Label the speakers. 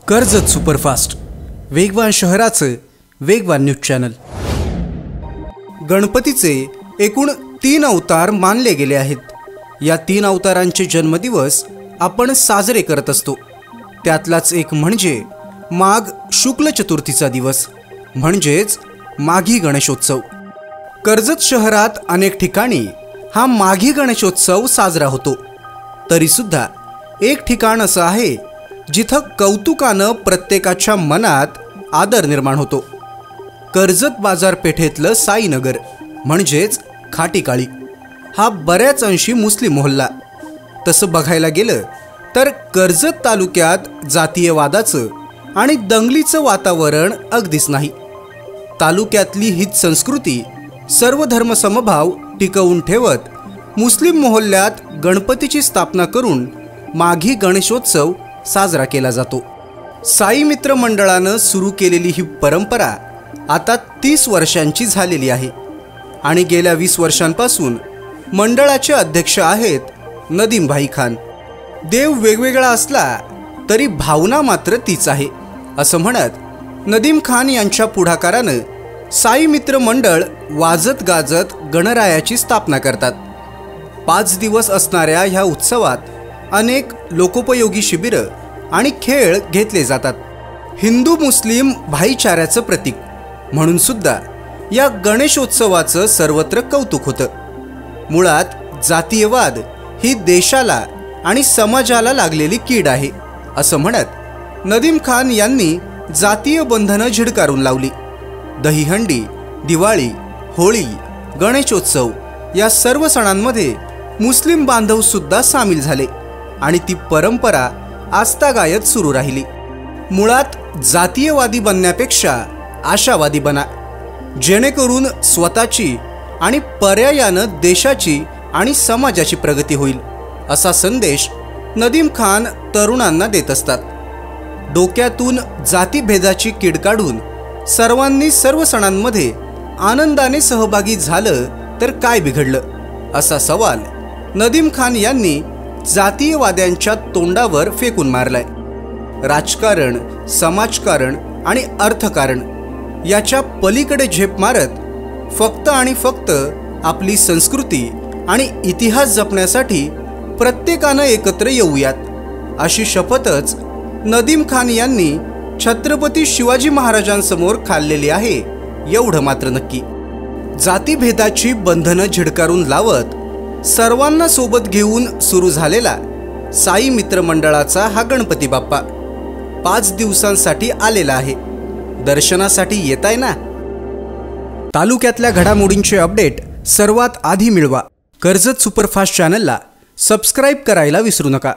Speaker 1: Karjat superfast, वेगवान शहराचे वेगवान न्यूज चॅनल। गणपतीचे एकूण 3 अवतार मानले गेले आहेत। या 3 अवतारांचे जन्मदिवस आपण साजरे करत असतो। त्यातलाच एक म्हणजे माघ शुक्ल चतुर्थीचा दिवस, म्हणजेच माघी गणेशोत्सव। कर्जत शहरात अनेक ठिकाणी हा माघी गणेशोत्सव साजरा होतो। तरी सुद्धा एक ठिकाण असं आहे जिथं कौतुकानं प्रत्येकाच्या मनात आदर निर्माण होतो। कर्जत बाजारपेठेतलं साईनगर म्हणजेच खाटीकाळी हा बऱ्याच अंशी मुस्लिम मोहल्ला। तसं बघायला गेलं तर कर्जत तालुक्यात जातीयवादाचं आणि दंगलीचं वातावरण अगदीच नाही। तालुक्यातली हीच संस्कृती सर्व धर्मसमभाव टिकवून ठेवत मुस्लिम मोहल्ल्यात गणपतीची स्थापना करून माघी गणेशोत्सव साजरा केला जातो। साई मित्र मंडळानं सुरू केलेली ही परंपरा आता 30 वर्षांची झालेली आहे आणि गेल्या 20 वर्षांपासून मंडळाचे अध्यक्ष आहेत नदीम भाई खान। देव वेगवेगळा असला तरी भावना मात्र तीच आहे असं म्हणत नदीम खान यांच्या पुढाकारानं साई मित्र मंडळ वाजत गाजत गणरायाची स्थापना करतात। 5 दिवस असणाऱ्या ह्या उत्सवात अनेक लोकोपयोगी शिबिरं आणि खेळ घेतले जातात। हिंदू मुस्लिम भाईचाऱ्याचं प्रतीक म्हणून सुद्धा या गणेशोत्सवाचं सर्वत्र कौतुक होतं। मुळात जातीयवाद ही देशाला आणि समाजाला लागलेली कीड आहे असं म्हणत नदीम खान यांनी जातीय बंधनं झिडकारून लावली। दहीहंडी, दिवाळी, होळी, गणेशोत्सव या सर्व सणांमध्ये मुस्लिम बांधव सुद्धा सामील झाले आणि ती परंपरा आजतागायत सुरू राहिली। मुळात जातीयवादी बनण्यापेक्षा आशावादी बना, जेणेकरून स्वतःची आणि पर्यायानं देशाची आणि समाजाची प्रगती होईल असा संदेश नदीम खान तरुणांना देत असतात। डोक्यातून जातीभेदाची कीड काढून सर्वांनी सर्व सणांमध्ये आनंदाने सहभागी झालं तर काय बिघडलं असा सवाल नदीम खान यांनी जातीयवाद्यांच्या तोंडावर फेकून मारलाय। राजकारण, समाजकारण आणि अर्थकारण याच्या पलीकडे झेप मारत फक्त आणि फक्त आपली संस्कृती आणि इतिहास जपण्यासाठी प्रत्येकानं एकत्र येऊयात अशी शपथच नदीम खान यांनी छत्रपती शिवाजी महाराजांसमोर खाल्लेली आहे एवढं मात्र नक्की। जातीभेदाची बंधनं झिडकारून लावत सर्वांना सोबत घेऊन सुरू झालेला साई मित्र मंडळाचा हा गणपती बाप्पा 5 दिवसांसाठी आलेला आहे। दर्शनासाठी येताय ना? तालुक्यातल्या घडामोडींचे अपडेट सर्वात आधी मिळवा। कर्जत सुपरफास्ट चॅनलला सबस्क्राईब करायला विसरू नका।